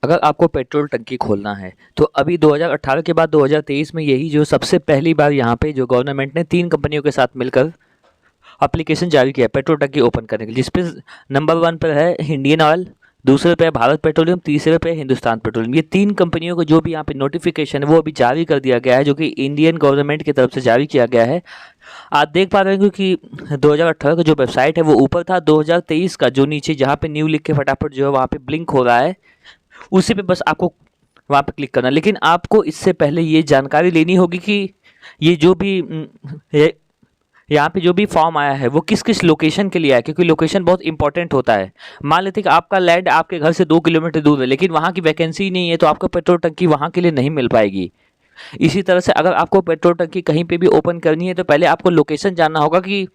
अगर आपको पेट्रोल टंकी खोलना है तो अभी 2018 के बाद 2023 में यही जो सबसे पहली बार यहाँ पे जो गवर्नमेंट ने 3 कंपनियों के साथ मिलकर एप्लीकेशन जारी किया पेट्रोल टंकी ओपन करने के लिए, जिसपे नंबर 1 पर है इंडियन ऑयल, दूसरे पे भारत पेट्रोलियम, तीसरे पे हिंदुस्तान पेट्रोलियम। ये 3 कंपनियों को जो भी यहाँ पे नोटिफिकेशन है वो अभी जारी कर दिया गया है, जो कि इंडियन गवर्नमेंट की तरफ से जारी किया गया है। आप देख पा रहे हैं कि 2018 का जो वेबसाइट है वो ऊपर था, 2023 का जो नीचे जहाँ पे न्यू लिख के फटाफट जो है वहाँ पे ब्लिंक हो रहा है, उसी पे बस आपको वहाँ पे क्लिक करना। लेकिन आपको इससे पहले ये जानकारी लेनी होगी कि ये जो भी यहाँ पे जो भी फॉर्म आया है वो किस किस लोकेशन के लिए आया है, क्योंकि लोकेशन बहुत इंपॉर्टेंट होता है। मान लेते हैं कि आपका लैंड आपके घर से 2 किलोमीटर दूर है, लेकिन वहाँ की वैकेंसी नहीं है, तो आपको पेट्रोल टंकी वहाँ के लिए नहीं मिल पाएगी। इसी तरह से अगर आपको पेट्रोल टंकी कहीं पे भी ओपन करनी है तो पहले आपको लोकेशन जानना होगा कि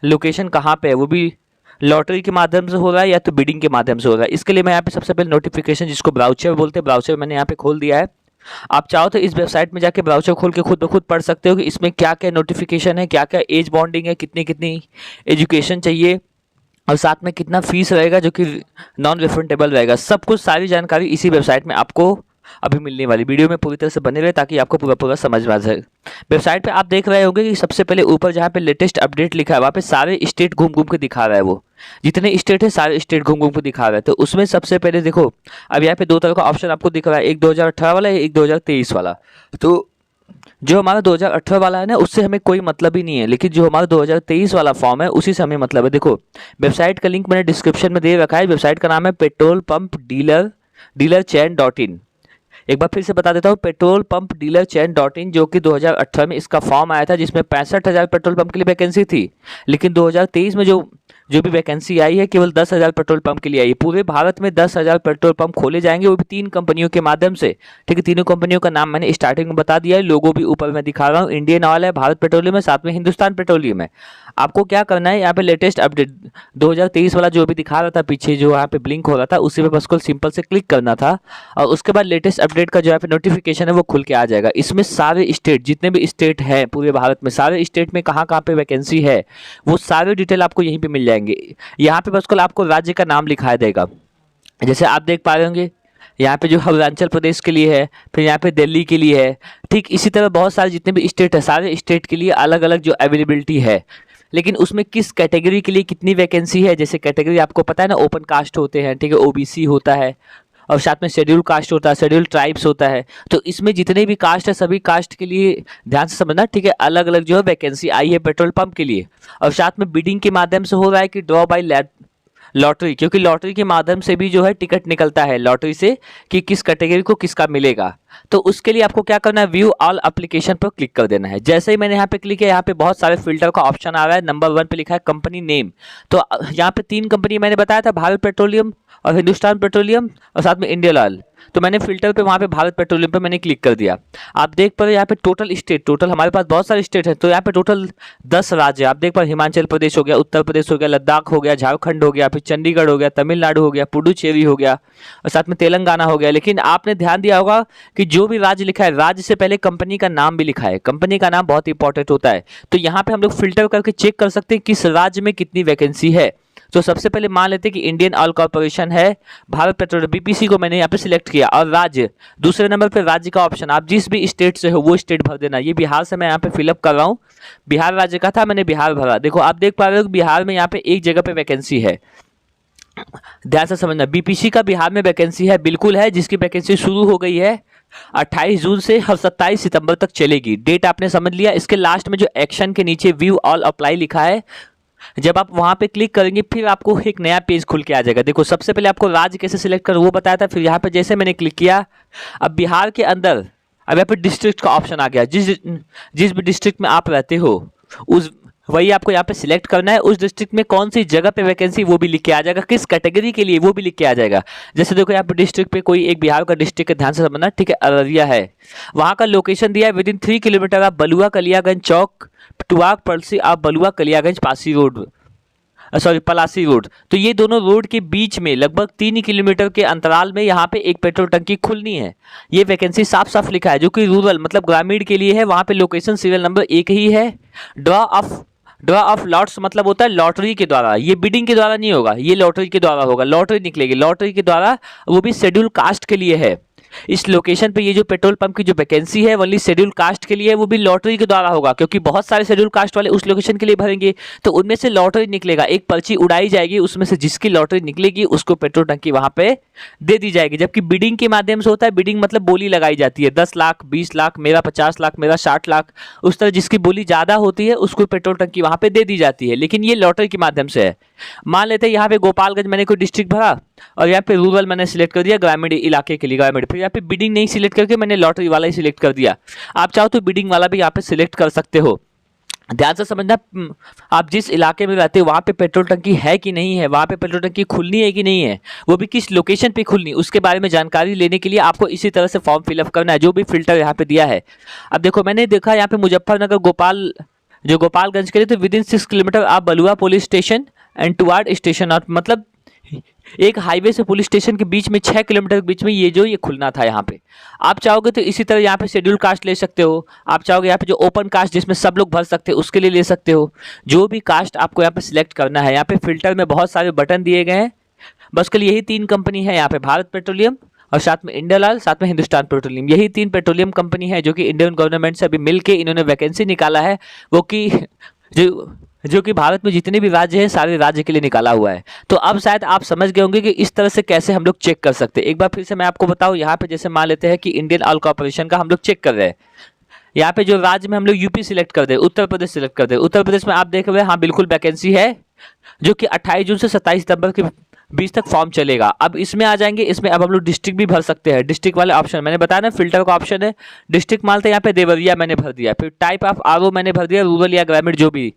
लोकेशन कहाँ पे है, वो भी लॉटरी के माध्यम से हो रहा है या तो बिडिंग के माध्यम से हो रहा है। इसके लिए मैं यहाँ पे सबसे पहले नोटिफिकेशन, जिसको ब्राउचर बोलते हैं, ब्राउचर मैंने यहाँ पे खोल दिया है। आप चाहो तो इस वेबसाइट में जाके ब्राउचर खोल के खुद ब खुद पढ़ सकते हो कि इसमें क्या क्या नोटिफिकेशन है, क्या क्या एज बॉन्डिंग है, कितनी कितनी एजुकेशन चाहिए और साथ में कितना फीस रहेगा जो कि नॉन रिफंडेबल रहेगा। सब कुछ सारी जानकारी इसी वेबसाइट में आपको अभी मिलने वाली। वीडियो में पूरी तरह से बने रहे ताकि आपको पूरा समझ में आ जाए। वेबसाइट पे आप देख रहे होंगे कि सबसे पहले ऊपर जहाँ पे लेटेस्ट अपडेट लिखा है वहाँ पे सारे स्टेट घूम घूम के दिखा रहा है, वो जितने स्टेट है सारे स्टेट घूम घूम के दिखा रहा है। तो उसमें सबसे पहले देखो, अब यहाँ पे 2 तरह का ऑप्शन आपको दिख रहा है, एक 2018 वाला है, एक 2023 वाला। तो जो हमारा 2018 वाला है ना, उससे हमें कोई मतलब ही नहीं है, लेकिन जो हमारा 2023 वाला फॉर्म है उसी से हमें मतलब है। देखो, वेबसाइट का लिंक मैंने डिस्क्रिप्शन में दे रखा है। वेबसाइट का नाम है petrol pump dealer chain .in। एक बार फिर से बता देता हूँ, petrol pump dealer chain .in, जो कि 2018 में इसका फॉर्म आया था, जिसमें 65,000 पेट्रोल पंप के लिए वैकेंसी थी। लेकिन 2023 में जो भी वैकेंसी आई है केवल 10,000 पेट्रोल पंप के लिए आई है। पूरे भारत में 10,000 पेट्रोल पंप खोले जाएंगे, वो भी 3 कंपनियों के माध्यम से। ठीक है, तीनों कंपनियों का नाम मैंने स्टार्टिंग में बता दिया है, लोगो भी ऊपर मैं दिखा रहा हूँ। इंडियन ऑयल है, भारत पेट्रोलियम है, साथ में हिंदुस्तान पेट्रोलियम है। आपको क्या करना है, यहाँ पे लेटेस्ट अपडेट 2023 वाला जो भी दिखा रहा था पीछे, जो यहाँ पे ब्लिंक हो रहा था, उसी पे बस को सिंपल से क्लिक करना था और उसके बाद लेटेस्ट अपडेट का जो यहाँ पे नोटिफिकेशन है वो खुल के आ जाएगा। इसमें सारे स्टेट, जितने भी स्टेट हैं पूरे भारत में, सारे स्टेट में कहाँ कहाँ पे वैकेंसी है वो सारे डिटेल आपको यहीं पे मिल जाएंगे। यहाँ पे बस को आपको राज्य का नाम लिखाया देगा, जैसे आप देख पा रहे होंगे यहाँ पे जो अरुणाचल प्रदेश के लिए है, फिर यहाँ पे दिल्ली के लिए है। ठीक इसी तरह बहुत सारे जितने भी स्टेट है, सारे स्टेट के लिए अलग अलग जो अवेलेबिलिटी है, लेकिन उसमें किस कैटेगरी के लिए कितनी वैकेंसी है। जैसे कैटेगरी आपको पता है ना, ओपन कास्ट होते हैं, ठीक है, ओबीसी होता है और साथ में शेड्यूल कास्ट होता है, शेड्यूल ट्राइब्स होता है। तो इसमें जितने भी कास्ट है सभी कास्ट के लिए ध्यान से समझना, ठीक है, अलग अलग जो है वैकेंसी आई है पेट्रोल पंप के लिए। और साथ में बिडिंग के माध्यम से हो रहा है कि ड्रॉ बाय लॉटरी, क्योंकि लॉटरी के माध्यम से भी जो है टिकट निकलता है लॉटरी से कि किस कैटेगरी को किसका मिलेगा। तो उसके लिए आपको क्या करना है, व्यू ऑल एप्लीकेशन पर क्लिक कर देना है। जैसे ही मैंने यहाँ पे क्लिक किया, यहाँ पे बहुत सारे फिल्टर का ऑप्शन आ रहा है। नंबर 1 पे लिखा है कंपनी नेम। तो यहाँ पे 3 कंपनी मैंने बताया था, भारत पेट्रोलियम और हिंदुस्तान पेट्रोलियम और साथ में इंडियन ऑयल। तो मैंने फिल्टर पे वहाँ पे भारत पेट्रोलियम पे मैंने क्लिक कर दिया। आप देख पा रहे यहाँ पे टोटल हमारे पास बहुत सारे स्टेट है, तो यहाँ पे टोटल 10 राज्य आप देख पा रहे। हिमाचल प्रदेश हो गया, उत्तर प्रदेश हो गया, लद्दाख हो गया, झारखंड हो गया, फिर चंडीगढ़ हो गया, तमिलनाडु हो गया, पुडुचेरी हो गया और साथ में तेलंगाना हो गया। लेकिन आपने ध्यान दिया होगा कि जो भी राज्य लिखा है, राज्य से पहले कंपनी का नाम भी लिखा है। कंपनी का नाम बहुत इंपॉर्टेंट होता है। तो यहाँ पे हम लोग फिल्टर करके चेक कर सकते हैं किस राज्य में कितनी वैकेंसी है। तो सबसे पहले मान लेते हैं कि इंडियन ऑयल कॉर्पोरेशन है, भारत पेट्रोलियम, बीपीसी को मैंने यहाँ पे सिलेक्ट किया और राज्य दूसरे नंबर पे राज्य का ऑप्शन, आप जिस भी स्टेट से हो वो स्टेट भर देना। ये बिहार से मैं यहाँ पे फिलअप कर रहा हूँ, बिहार राज्य का था, मैंने बिहार भरा। देखो आप देख पा रहे हो बिहार में यहाँ पे एक जगह पे वैकेंसी है। ध्यान से समझना, बीपीसी का बिहार में वैकेंसी है, बिल्कुल है, जिसकी वैकेंसी शुरू हो गई है 28 जून से और 27 सितंबर तक चलेगी। डेट आपने समझ लिया। इसके लास्ट में जो एक्शन के नीचे व्यू ऑल अप्लाई लिखा है, जब आप वहां पे क्लिक करेंगे फिर आपको एक नया पेज खुल के आ जाएगा। देखो सबसे पहले आपको राज्य कैसे सिलेक्ट करो वो बताया था, फिर यहाँ पे जैसे मैंने क्लिक किया, अब बिहार के अंदर अब यहाँ पे डिस्ट्रिक्ट का ऑप्शन आ गया। जिस भी डिस्ट्रिक्ट में आप रहते हो उस वही आपको यहाँ पे सिलेक्ट करना है। उस डिस्ट्रिक्ट में कौन सी जगह पे वैकेंसी वो भी लिख के आ जाएगा, किस कैटेगरी के लिए वो भी लिख के आ जाएगा। जैसे देखो यहाँ पे डिस्ट्रिक्ट पे कोई एक बिहार का डिस्ट्रिक्ट है, ध्यान से समझना, ठीक है, अररिया है। वहाँ का लोकेशन दिया है विदिन 3 किलोमीटर आप बलुआ कलियागंज चौक टुआक पड़सी आप बलुआ कलियागंज पलासी रोड। तो ये दोनों रोड के बीच में लगभग 3 किलोमीटर के अंतराल में यहाँ पे एक पेट्रोल टंकी खुलनी है। ये वैकेंसी साफ साफ लिखा है, जो कि रूरल मतलब ग्रामीण के लिए है। वहाँ पे लोकेशन सीरियल नंबर 1 ही है। Draw of draw of lots मतलब होता है लॉटरी के द्वारा, ये बिडिंग के द्वारा नहीं होगा, ये लॉटरी के द्वारा होगा, लॉटरी निकलेगी लॉटरी के द्वारा, वो भी शेड्यूल कास्ट के लिए है। इस लोकेशन पे ये जो पेट्रोल पंप की जो वैकेंसी है ओनली शेड्यूल कास्ट के लिए है, वो भी लॉटरी के द्वारा होगा, क्योंकि बहुत सारे शेड्यूल कास्ट वाले उस लोकेशन के लिए भरेंगे, तो उनमें से लॉटरी निकलेगा, एक पर्ची उड़ाई जाएगी, उसमें से जिसकी लॉटरी निकलेगी उसको पेट्रोल टंकी वहां पे दे दी जाएगी। जबकि बिडिंग के माध्यम से होता है, बिडिंग मतलब बोली लगाई जाती है, 10 लाख 20 लाख, मेरा 50 लाख, मेरा 60 लाख, उस तरह जिसकी बोली ज्यादा होती है उसको पेट्रोल टंकी वहां पे दे दी जाती है। लेकिन ये लॉटरी के माध्यम से है। मान लेते हैं यहाँ पे गोपालगंज मैंने कोई डिस्ट्रिक्ट भरा और यहाँ पे रूरल मैंने सिलेक्ट कर दिया, ग्रामीण इलाके के लिए ग्रामीण, फिर यहाँ पे बिडिंग नहीं सिलेक्ट करके मैंने लॉटरी वाला ही सिलेक्ट कर दिया। आप चाहो तो बिडिंग वाला भी यहाँ पे सिलेक्ट कर सकते हो। ध्यान से समझना, आप जिस इलाके में रहते हो वहाँ पे पेट्रोल टंकी है कि नहीं है, वहाँ पे पेट्रोल टंकी खुलनी है कि नहीं है, वो भी किस लोकेशन पे खुलनी, उसके बारे में जानकारी लेने के लिए आपको इसी तरह से फॉर्म फिलअप करना है, जो भी फिल्टर यहाँ पे दिया है। अब देखो मैंने देखा यहाँ पे मुजफ्फरनगर गोपालगंज के लिए, तो विद इन 6 किलोमीटर आप Balua police station and toward station, और मतलब एक हाईवे से पुलिस स्टेशन के बीच में 6 किलोमीटर के बीच में ये खुलना था यहाँ पे। आप चाहोगे तो इसी तरह यहाँ पे शेड्यूल कास्ट ले सकते हो, आप चाहोगे यहाँ पे जो ओपन कास्ट जिसमें सब लोग भर सकते हो उसके लिए ले सकते हो। जो भी कास्ट आपको यहाँ पे सिलेक्ट करना है, यहाँ पे फिल्टर में बहुत सारे बटन दिए गए हैं, बस कल यही 3 कंपनी है यहाँ पे, भारत पेट्रोलियम और साथ में इंडियन ऑयल, साथ में हिंदुस्तान पेट्रोलियम, यही 3 पेट्रोलियम कंपनी है जो कि इंडियन गवर्नमेंट से अभी मिल के इन्होंने वैकेंसी निकाला है, वो कि जो कि भारत में जितने भी राज्य हैं सारे राज्य के लिए निकाला हुआ है। तो अब शायद आप समझ गए होंगे कि इस तरह से कैसे हम लोग चेक कर सकते हैं। एक बार फिर से मैं आपको बताऊं, यहाँ पे जैसे मान लेते हैं कि इंडियन ऑयल कॉर्पोरेशन का हम लोग चेक कर रहे हैं, यहाँ पे जो राज्य में हम लोग यूपी सिलेक्ट कर दे, उत्तर प्रदेश सिलेक्ट कर दे, उत्तर प्रदेश में आप देख रहे हैं हाँ बिल्कुल वैकेंसी है, जो कि 28 जून से 27 सितंबर के बीच तक फॉर्म चलेगा। अब इसमें आ जाएंगे, इसमें अब हम लोग डिस्ट्रिक्ट भी भर सकते हैं, डिस्ट्रिक्ट वाले ऑप्शन मैंने बताया ना, फिल्टर का ऑप्शन है डिस्ट्रिक्ट, मानते हैं यहाँ पे देवरिया मैंने भर दिया, फिर टाइप ऑफ आरओ मैंने भर दिया, रूरल या ग्रामीण जो भी।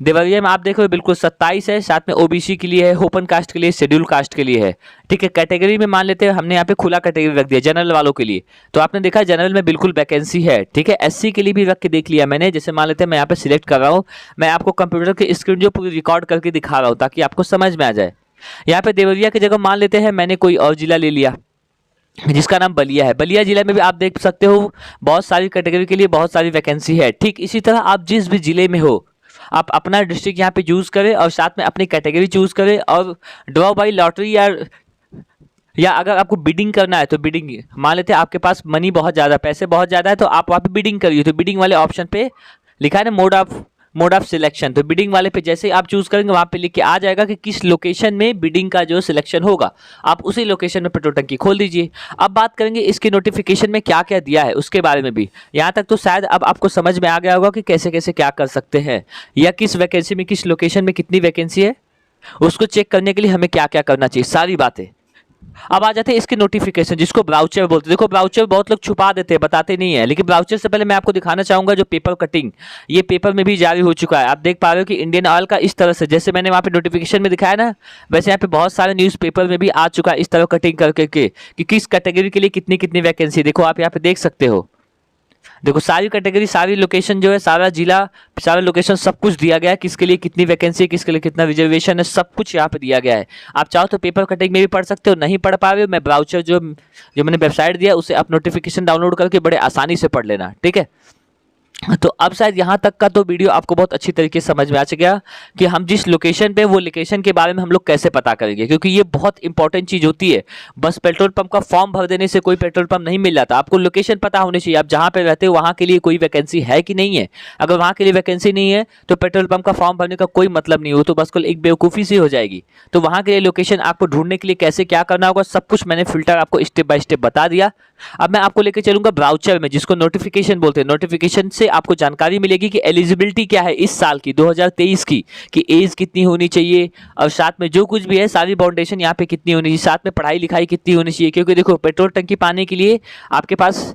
देवरिया में आप देखो बिल्कुल 27 है, साथ में ओबीसी के लिए है, ओपन कास्ट के लिए, शेड्यूल कास्ट के लिए है, ठीक है। कैटेगरी में मान लेते हैं हमने यहाँ पे खुला कैटेगरी रख दिया जनरल वालों के लिए, तो आपने देखा जनरल में बिल्कुल वैकेंसी है, ठीक है। एससी के लिए भी रख के देख लिया मैंने, जैसे मान लेते हैं मैं यहाँ पे सिलेक्ट कर रहा हूँ, मैं आपको कंप्यूटर की स्क्रीन जो पूरी रिकॉर्ड करके दिखा रहा हूँ ताकि आपको समझ में आ जाए। यहाँ पे देवरिया की जगह मान लेते हैं मैंने कोई और जिला ले लिया जिसका नाम बलिया है, बलिया जिला में भी आप देख सकते हो बहुत सारी कैटेगरी के लिए बहुत सारी वैकेंसी है, ठीक। इसी तरह आप जिस भी जिले में हो आप अपना डिस्ट्रिक्ट यहाँ पे चूज करें और साथ में अपनी कैटेगरी चूज करें, और ड्रॉ बाई लॉटरी या अगर आपको बिडिंग करना है तो बिडिंग, मान लेते हैं आपके पास मनी बहुत ज़्यादा, पैसे बहुत ज़्यादा है, तो आप वहाँ पे बिडिंग करिए, तो बिडिंग वाले ऑप्शन पे लिखा है ना मोड ऑफ सिलेक्शन, तो बिडिंग वाले पे जैसे आप चूज करेंगे वहाँ पे लिख के आ जाएगा कि किस लोकेशन में बिडिंग का जो सिलेक्शन होगा, आप उसी लोकेशन में पेट्रोल टंकी खोल दीजिए। अब बात करेंगे इसके नोटिफिकेशन में क्या क्या दिया है उसके बारे में भी, यहाँ तक तो शायद अब आपको समझ में आ गया होगा कि कैसे कैसे क्या कर सकते हैं, या किस वैकेंसी में किस लोकेशन में कितनी वैकेंसी है उसको चेक करने के लिए हमें क्या क्या करना चाहिए, सारी बातें। अब आ जाते हैं इसके नोटिफिकेशन जिसको ब्राउचर बोलते हैं। देखो ब्राउचर बहुत लोग छुपा देते हैं, बताते नहीं है, लेकिन ब्राउचर से पहले मैं आपको दिखाना चाहूंगा जो पेपर कटिंग, ये पेपर में भी जारी हो चुका है। आप देख पा रहे हो कि इंडियन ऑयल का इस तरह से, जैसे मैंने वहाँ पे नोटिफिकेशन में दिखाया ना, वैसे यहाँ पे बहुत सारे न्यूज पेपर में भी आ चुका है इस तरह कटिंग करके कि किस कैटेगरी के लिए कितनी कितनी वैकेंसी। देखो आप यहाँ पे देख सकते हो, देखो सारी कैटेगरी, सारी लोकेशन जो है, सारा जिला, सारा लोकेशन सब कुछ दिया गया है, किसके लिए कितनी वैकेंसी है, किसके लिए कितना रिजर्वेशन है, सब कुछ यहाँ पे दिया गया है। आप चाहो तो पेपर कटिंग में भी पढ़ सकते हो, नहीं पढ़ पा रहे हो मैं ब्राउचर जो मैंने वेबसाइट दिया उसे आप नोटिफिकेशन डाउनलोड करके बड़े आसानी से पढ़ लेना, ठीक है। तो अब शायद यहाँ तक का तो वीडियो आपको बहुत अच्छी तरीके से समझ में आ गया कि हम जिस लोकेशन पे, वो लोकेशन के बारे में हम लोग कैसे पता करेंगे, क्योंकि ये बहुत इंपॉर्टेंट चीज़ होती है। बस पेट्रोल पंप का फॉर्म भर देने से कोई पेट्रोल पंप नहीं मिल जाता, आपको लोकेशन पता होनी चाहिए, आप जहाँ पे रहते हो वहाँ के लिए कोई वैकेंसी है कि नहीं है। अगर वहाँ के लिए वैकेंसी नहीं है तो पेट्रोल पंप का फॉर्म भरने का कोई मतलब नहीं हो, तो बस कल एक बेवकूफ़ी सी हो जाएगी। तो वहाँ के लिए लोकेशन आपको ढूंढने के लिए कैसे क्या करना होगा, सब कुछ मैंने फिल्टर आपको स्टेप बाय स्टेप बता दिया। अब मैं आपको लेकर चलूंगा ब्राउचर में, जिसको नोटिफिकेशन बोलते हैं। नोटिफिकेशन से आपको जानकारी मिलेगी कि एलिजिबिलिटी क्या है इस साल की 2023 की, कि एज कितनी होनी चाहिए, और साथ में जो कुछ भी है सारी बाउंडेशन यहाँ पे कितनी होनी चाहिए, साथ में पढ़ाई लिखाई कितनी होनी चाहिए। क्योंकि देखो पेट्रोल टंकी पाने के लिए आपके पास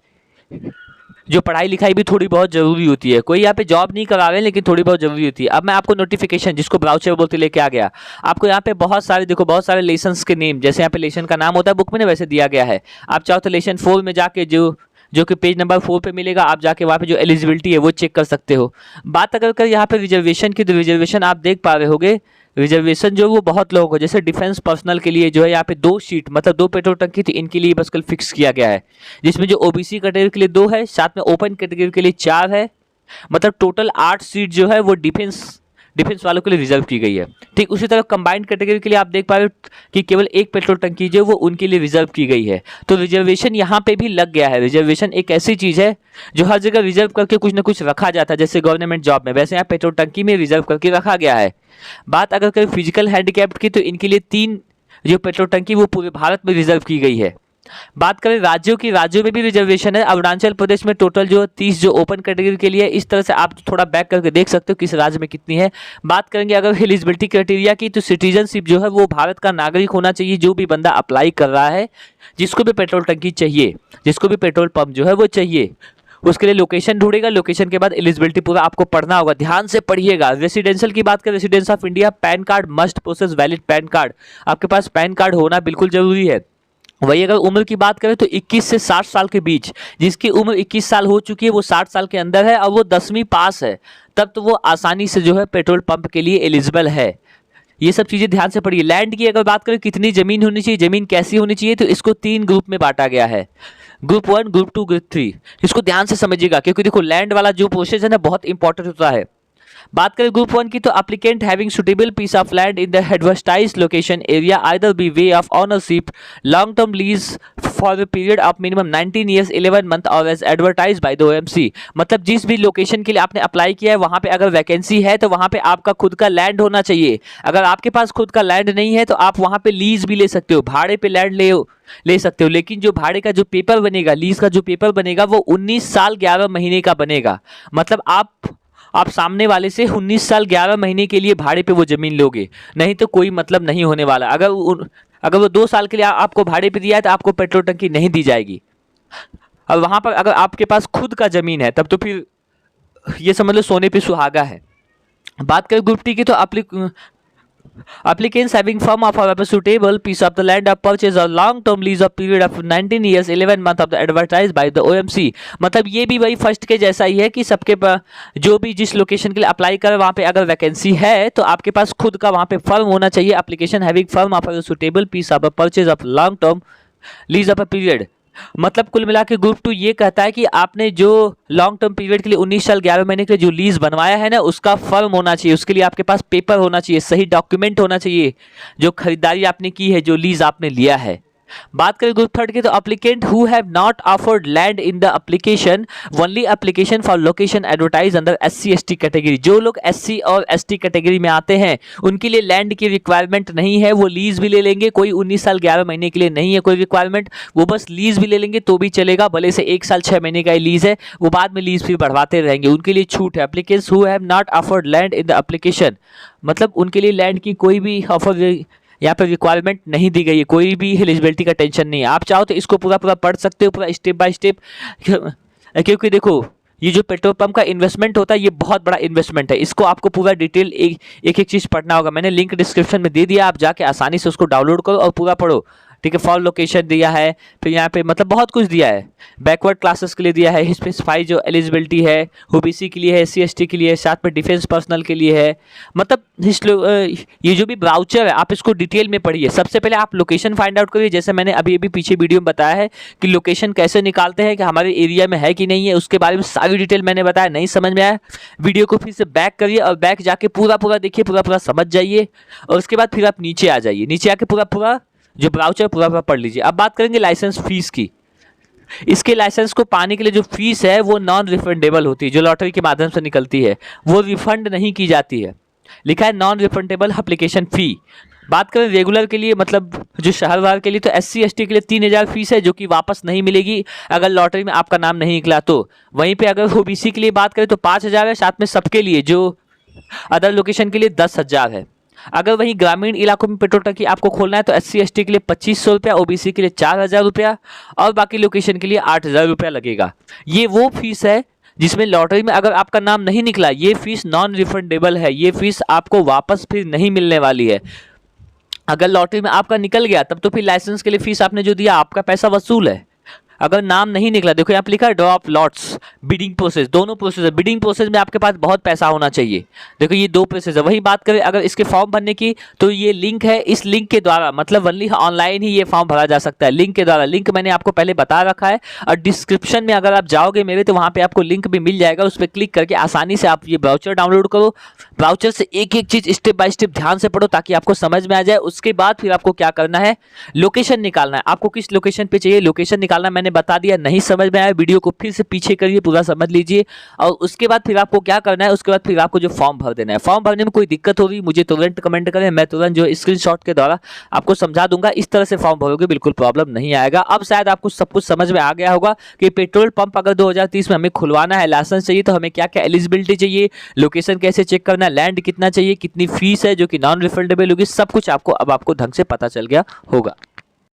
जो पढ़ाई लिखाई भी थोड़ी बहुत जरूरी होती है, कोई यहाँ पे जॉब नहीं करा रहे लेकिन थोड़ी बहुत जरूरी होती है। अब मैं आपको नोटिफिकेशन जिसको ब्राउचर बोलते लेके आ गया, आपको यहाँ पे बहुत सारे, देखो बहुत सारे लेसन्स के नेम, जैसे यहाँ पे लेसन का नाम होता है बुक में ना, वैसे दिया गया है। आप चाहो तो लेसन 4 में जाके जो कि पेज नंबर 4 पे मिलेगा, आप जाके वहाँ पे जो एलिजिबिलिटी है वो चेक कर सकते हो। बात अगर कर यहाँ पे रिजर्वेशन की, तो रिजर्वेशन आप देख पा रहे होगे, रिजर्वेशन जो वो बहुत लोगों को, जैसे डिफेंस पर्सनल के लिए जो है यहाँ पे 2 सीट, मतलब 2 पेट्रोल टंकी थी, इनके लिए बस कल फिक्स किया गया है, जिसमें जो ओबीसी कैटेगरी के लिए 2 है, साथ में ओपन कैटेगरी के लिए 4 है, मतलब टोटल 8 सीट जो है वो डिफेंस डिफेंस वालों के लिए रिजर्व की गई है। ठीक उसी तरह कंबाइंड कैटेगरी के लिए आप देख पा रहे हो कि केवल एक पेट्रोल टंकी जो वो उनके लिए रिजर्व की गई है। तो रिजर्वेशन यहाँ पे भी लग गया है। रिजर्वेशन एक ऐसी चीज है जो हर जगह रिजर्व करके कुछ ना कुछ रखा जाता है, जैसे गवर्नमेंट जॉब में, वैसे यहाँ पेट्रोल टंकी में रिजर्व करके रखा गया है। बात अगर करें फिजिकल हैंडीकैप्ड की, तो इनके लिए 3 जो पेट्रोल टंकी वो पूरे भारत में रिजर्व की गई है। बात करें राज्यों की, राज्यों में भी रिजर्वेशन है। अरुणाचल प्रदेश में टोटल जो 30 जो ओपन कैटेगरी के लिए, इस तरह से आप थोड़ा बैक करके देख सकते हो किस राज्य में कितनी है। बात करेंगे अगर एलिजिबिलिटी क्राइटेरिया की, तो सिटीजनशिप जो है वो भारत का नागरिक होना चाहिए। जो भी बंदा अप्लाई कर रहा है, जिसको भी पेट्रोल टंकी चाहिए, जिसको भी पेट्रोल पंप जो है वो चाहिए, उसके लिए लोकेशन ढूंढेगा। लोकेशन के बाद एलिजिबिलिटी पूरा आपको पढ़ना होगा, ध्यान से पढ़िएगा। रेसिडेंशियल की बात करें, residence of India, pan card must process valid pan card, आपके पास पैन कार्ड होना बिल्कुल जरूरी है। वही अगर उम्र की बात करें तो 21 से 60 साल के बीच, जिसकी उम्र 21 साल हो चुकी है वो 60 साल के अंदर है और वो 10वीं पास है, तब तो वो आसानी से जो है पेट्रोल पंप के लिए एलिजिबल है। ये सब चीज़ें ध्यान से पढ़िए। लैंड की अगर बात करें, कितनी ज़मीन होनी चाहिए, ज़मीन कैसी होनी चाहिए, तो इसको 3 ग्रुप में बांटा गया है, ग्रुप 1, ग्रुप 2, ग्रुप 3। इसको ध्यान से समझिएगा, क्योंकि देखो लैंड वाला जो प्रोसेस है ना बहुत इंपॉर्टेंट होता है। बात करें ग्रुप 1 की, तो applicant having suitable piece of land in the advertised location area either by way of ownership, long term lease for the period of minimum 19 years 11 month और as advertise by the OMC. मतलब जिस भी location के लिए आपने apply किया है वहां पे अगर वैकेंसी है तो वहां पे आपका खुद का लैंड होना चाहिए। अगर आपके पास खुद का लैंड नहीं है तो आप वहां पे लीज भी ले सकते हो, भाड़े पे लैंड ले सकते हो। लेकिन जो भाड़े का जो पेपर बनेगा, लीज का जो पेपर बनेगा, वो 19 साल 11 महीने का बनेगा। मतलब आप सामने वाले से 19 साल 11 महीने के लिए भाड़े पे वो जमीन लोगे, नहीं तो कोई मतलब नहीं होने वाला। अगर वो 2 साल के लिए आपको भाड़े पे दिया है तो आपको पेट्रोल टंकी नहीं दी जाएगी। और वहां पर अगर आपके पास खुद का जमीन है तब तो फिर ये समझ लो सोने पे सुहागा है। बात करें ग्रुप टी की, तो applicants having firm of a suitable piece of the land of purchase or long term lease of period of 19 years 11 month of the advertised by the OMC। मतलब ये भी वही फर्स्ट के जैसा ही है कि सबके जो भी जिस लोकेशन के लिए अप्लाई कर वहाँ पे अगर वैकेंसी है तो आपके पास खुद का वहाँ पे फर्म होना चाहिए। Application having firm of a suitable piece of a purchase of long term lease of a period। मतलब कुल मिला के ग्रुप 2 ये कहता है कि आपने जो लॉन्ग टर्म पीरियड के लिए 19 साल 11 महीने के लिए जो लीज बनवाया है ना, उसका फर्म होना चाहिए। उसके लिए आपके पास पेपर होना चाहिए, सही डॉक्यूमेंट होना चाहिए, जो खरीदारी आपने की है, जो लीज आपने लिया है। बात करें ग्रुप 3 की, तो applicant who have not offered land in the application only application for location advertise under SC ST category. जो लोग SC और ST कैटेगरी में आते हैं उनके लिए लैंड की रिक्वायरमेंट नहीं है, वो लीज भी ले लेंगे। कोई 19 साल 11 महीने के लिए नहीं है कोई रिक्वायरमेंट, वो बस लीज भी ले लेंगे तो भी चलेगा, भले से 1 साल 6 महीने का ही लीज है, वो बाद में लीज फिर बढ़वाते रहेंगे, उनके लिए छूट है। Applicants who have not offered land in the application, मतलब उनके लिए लैंड की कोई भी ऑफर यहाँ पे रिक्वायरमेंट नहीं दी गई है, कोई भी एलिजिबिलिटी का टेंशन नहीं है। आप चाहो तो इसको पूरा पढ़ सकते हो, पूरा स्टेप बाय स्टेप, क्योंकि देखो ये जो पेट्रोल पंप का इन्वेस्टमेंट होता है ये बहुत बड़ा इन्वेस्टमेंट है। इसको आपको पूरा डिटेल एक चीज़ पढ़ना होगा। मैंने लिंक डिस्क्रिप्शन में दे दिया, आप जाके आसानी से उसको डाउनलोड करो और पूरा पढ़ो। ठीक है, फॉर लोकेशन दिया है, फिर यहाँ पे मतलब बहुत कुछ दिया है, बैकवर्ड क्लासेस के लिए दिया है, स्पेसिफाई जो एलिजिबिलिटी है ओबीसी के लिए है, SC ST के लिए है, साथ में डिफेंस पर्सनल के लिए है। मतलब ये जो भी ब्राउचर है आप इसको डिटेल में पढ़िए। सबसे पहले आप लोकेशन फाइंड आउट करिए, जैसे मैंने अभी पीछे वीडियो में बताया है कि लोकेशन कैसे निकालते हैं, कि हमारे एरिया में है कि नहीं है, उसके बारे में सारी डिटेल मैंने बताया। नहीं समझ में आया, वीडियो को फिर से बैक करिए और बैक जाके पूरा देखिए, पूरा समझ जाइए, और उसके बाद फिर आप नीचे आ जाइए, नीचे आके पूरा जो ब्राउचर पूरा पढ़ लीजिए। अब बात करेंगे लाइसेंस फीस की। इसके लाइसेंस को पाने के लिए जो फीस है वो नॉन रिफंडेबल होती है, जो लॉटरी के माध्यम से निकलती है वो रिफंड नहीं की जाती है, लिखा है नॉन रिफंडेबल एप्लीकेशन फी। बात करें रेगुलर के लिए, मतलब जो शहरवार के लिए, तो SC ST के लिए 3000 फीस है, जो कि वापस नहीं मिलेगी अगर लॉटरी में आपका नाम नहीं निकला तो। वहीं पे अगर OBC के लिए बात करें तो 5000 है, साथ में सबके लिए जो अदर लोकेशन के लिए 10,000 है। अगर वहीं ग्रामीण इलाकों में पेट्रोल टंकी आपको खोलना है तो SC ST के लिए 2500 रुपया, OBC के लिए 4000 रुपया और बाकी लोकेशन के लिए 8000 रुपया लगेगा। ये वो फीस है जिसमें लॉटरी में अगर आपका नाम नहीं निकला, ये फीस नॉन रिफंडेबल है, ये फीस आपको वापस फिर नहीं मिलने वाली है। अगर लॉटरी में आपका निकल गया तब तो फिर लाइसेंस के लिए फीस आपने जो दिया आपका पैसा वसूल है, अगर नाम नहीं निकला, देखो यहाँ पे लिखा है ड्रॉप लॉट्स, बिडिंग प्रोसेस, दोनों प्रोसेस है। बिडिंग प्रोसेस में आपके पास बहुत पैसा होना चाहिए। देखो ये दो प्रोसेस है। वही बात करें अगर इसके फॉर्म भरने की, तो ये लिंक है, इस लिंक के द्वारा मतलब ओनली ऑनलाइन ही ये फॉर्म भरा जा सकता है, लिंक के द्वारा। लिंक मैंने आपको पहले बता रखा है, और डिस्क्रिप्शन में अगर आप जाओगे मेरे, तो वहाँ पे आपको लिंक भी मिल जाएगा। उस पर क्लिक करके आसानी से आप ये ब्राउचर डाउनलोड करो। ब्राउचर से एक एक चीज स्टेप बाय स्टेप ध्यान से पढ़ो ताकि आपको समझ में आ जाए। उसके बाद फिर आपको क्या करना है, लोकेशन निकालना है। आपको किस लोकेशन पे चाहिए लोकेशन निकालना मैंने बता दिया। नहीं समझ में आया वीडियो को फिर से पीछे करिए, पूरा समझ लीजिए। और उसके बाद फिर आपको क्या करना है, उसके बाद फिर आपको जो फॉर्म भर देना है। फॉर्म भरने में कोई दिक्कत हो रही मुझे तुरंत कमेंट करें, मैं तुरंत जो स्क्रीनशॉट के द्वारा आपको समझा दूंगा। इस तरह से फॉर्म भरोगे बिल्कुल प्रॉब्लम नहीं आएगा। अब शायद आपको सब कुछ समझ में आ गया होगा कि पेट्रोल पंप अगर 2030 में हमें खुलवाना है, लाइसेंस चाहिए, तो हमें क्या क्या एलिजिबिलिटी चाहिए, लोकेशन कैसे चेक करना है, लैंड कितना चाहिए, कितनी फीस है जो कि नॉन रिफंडेबल होगी, सब कुछ आपको अब ढंग से पता चल गया होगा।